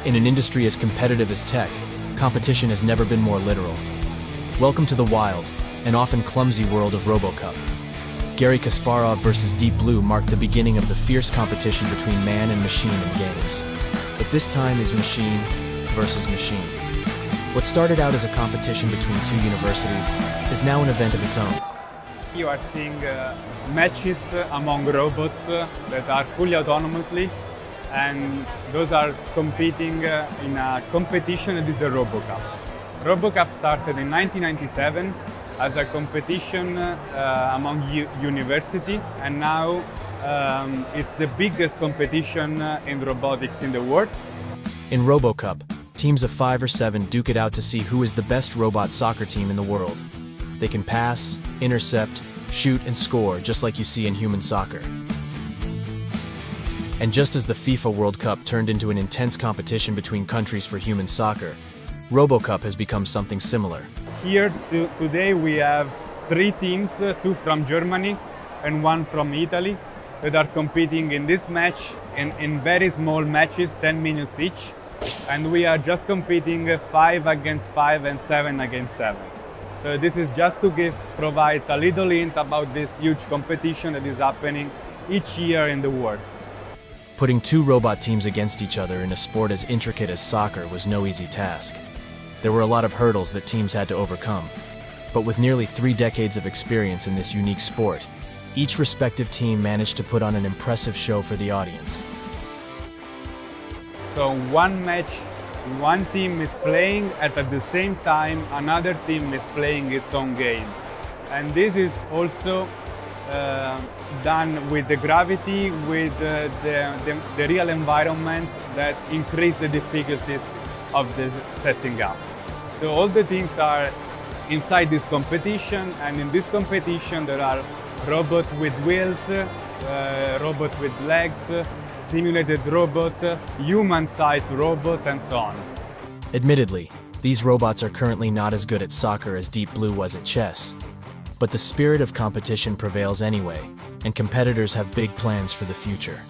In an industry as competitive as tech, competition has never been more literal. Welcome to the wild, and often clumsy world of RoboCup. Garry Kasparov versus Deep Blue marked the beginning of the fierce competition between man and machine in games. But this time is machine versus machine. What started out as a competition between two universities is now an event of its own. You are seeing matches among robots that are fully autonomously, and those are competing in a competition that is the RoboCup. RoboCup started in 1997 as a competition among universities, and now it's the biggest competition in robotics in the world. In RoboCup, teams of 5 or 7 duke it out to see who is the best robot soccer team in the world. They can pass, intercept, shoot, and score just like you see in human soccer. And just as the FIFA World Cup turned into an intense competition between countries for human soccer, RoboCup has become something similar. Here today we have 3 teams, 2 from Germany and 1 from Italy, that are competing in this match in very small matches, 10 minutes each. And we are just competing 5 against 5 and 7 against 7. So this is just to provide a little hint about this huge competition that is happening each year in the world. Putting 2 robot teams against each other in a sport as intricate as soccer was no easy task. There were a lot of hurdles that teams had to overcome. But with nearly 3 decades of experience in this unique sport, each respective team managed to put on an impressive show for the audience. So one match, one team is playing, and at the same time another team is playing its own game. And this is also done with the gravity, with the real environment that increase the difficulties of the setting up. So all the things are inside this competition, and in this competition there are robots with wheels, robots with legs, simulated robot, human-sized robot, and so on. Admittedly, these robots are currently not as good at soccer as Deep Blue was at chess. But the spirit of competition prevails anyway, and competitors have big plans for the future.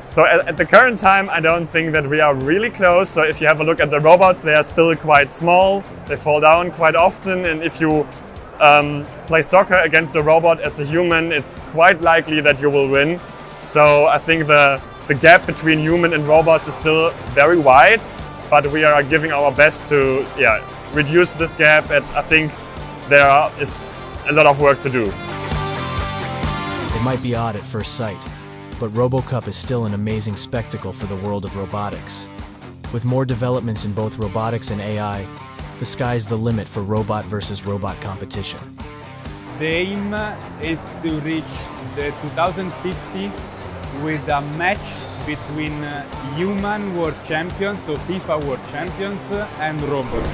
So at the current time, I don't think that we are really close. So if you have a look at the robots, they are still quite small. They fall down quite often. And if you play soccer against a robot as a human, it's quite likely that you will win. So I think the gap between human and robots is still very wide, but we are giving our best to reduce this gap. And I think there is a lot of work to do. It might be odd at first sight, but RoboCup is still an amazing spectacle for the world of robotics. With more developments in both robotics and AI, the sky's the limit for robot versus robot competition. The aim is to reach the 2050 with a match between human world champions, so FIFA world champions, and robots.